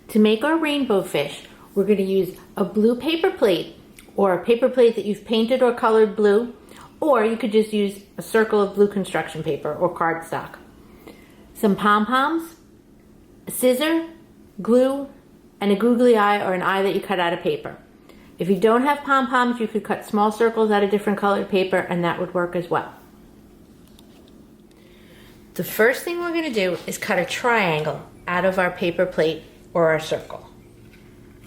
To make our rainbow fish, we're going to use a blue paper plate or a paper plate that you've painted or colored blue, or you could just use a circle of blue construction paper or cardstock. Some pom-poms, a scissor, glue, and a googly eye or an eye that you cut out of paper. If you don't have pom-poms, you could cut small circles out of different colored paper and that would work as well. The first thing we're going to do is cut a triangle out of our paper plate or our circle.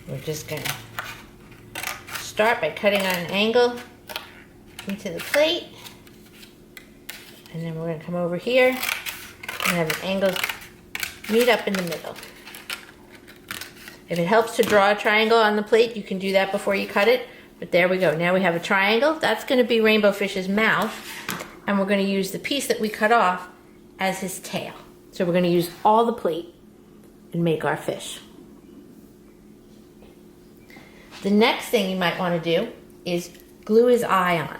We're just going to start by cutting on an angle into the plate, and then we're going to come over here and have an angle meet up in the middle. If it helps to draw a triangle on the plate, you can do that before you cut it, but there we go. Now we have a triangle. That's going to be Rainbow Fish's mouth, and we're going to use the piece that we cut off as his tail. So we're going to use all the plate and make our fish. The next thing you might want to do is glue his eye on.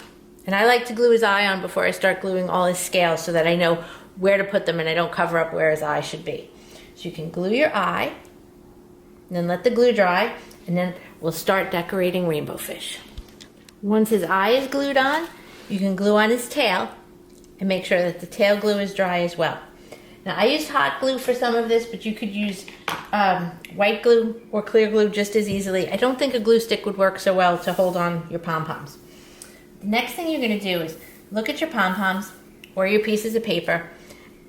And I like to glue his eye on before I start gluing all his scales so that I know where to put them and I don't cover up where his eye should be. So you can glue your eye, and then let the glue dry, and then we'll start decorating Rainbow Fish. Once his eye is glued on, you can glue on his tail and make sure that the tail glue is dry as well. Now I used hot glue for some of this, but you could use white glue or clear glue just as easily. I don't think a glue stick would work so well to hold on your pom-poms. The next thing you're going to do is look at your pom-poms or your pieces of paper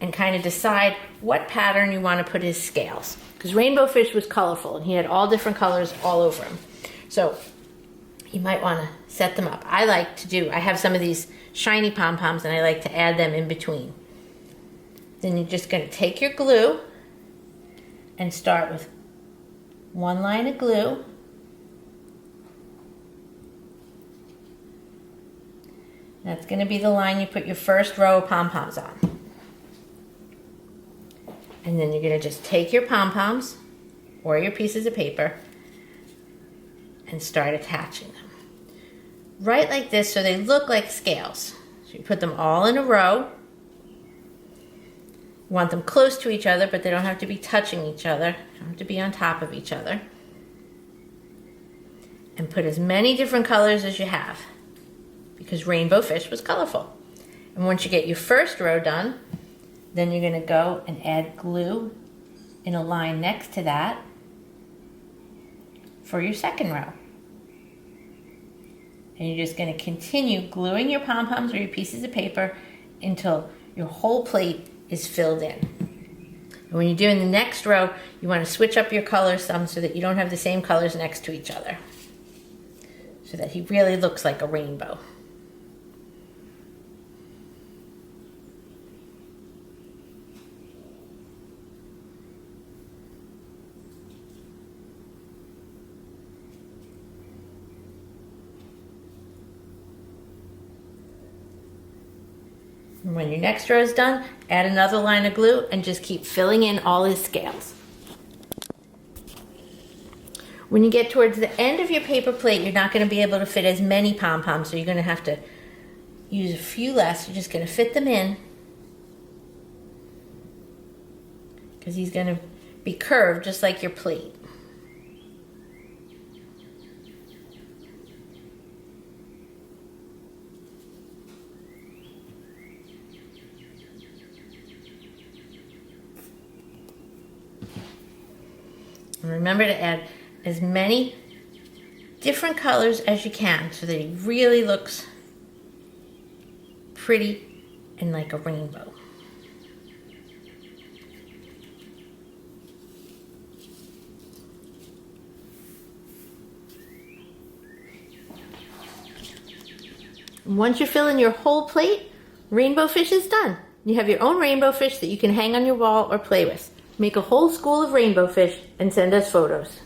and kind of decide what pattern you want to put his scales. Because Rainbow Fish was colorful and he had all different colors all over him. So you might want to set them up. I have some of these shiny pom-poms and I like to add them in between. Then you're just going to take your glue and start with one line of glue. That's going to be the line you put your first row of pom-poms on. And then you're going to just take your pom-poms or your pieces of paper and start attaching them. Right like this so they look like scales. So you put them all in a row. You want them close to each other, but they don't have to be touching each other. They don't have to be on top of each other. And put as many different colors as you have, because Rainbow Fish was colorful. And once you get your first row done, then you're going to go and add glue in a line next to that for your second row. And you're just going to continue gluing your pom-poms or your pieces of paper until your whole plate is filled in. And when you're doing the next row, you want to switch up your colors some so that you don't have the same colors next to each other, so that he really looks like a rainbow. And when your next row is done, add another line of glue and just keep filling in all his scales. When you get towards the end of your paper plate, you're not going to be able to fit as many pom-poms, so you're going to have to use a few less. You're just going to fit them in because he's going to be curved just like your plate. And remember to add as many different colors as you can so that he really looks pretty and like a rainbow. And once you fill in your whole plate, Rainbow Fish is done. You have your own Rainbow Fish that you can hang on your wall or play with. Make a whole school of Rainbow Fish and send us photos.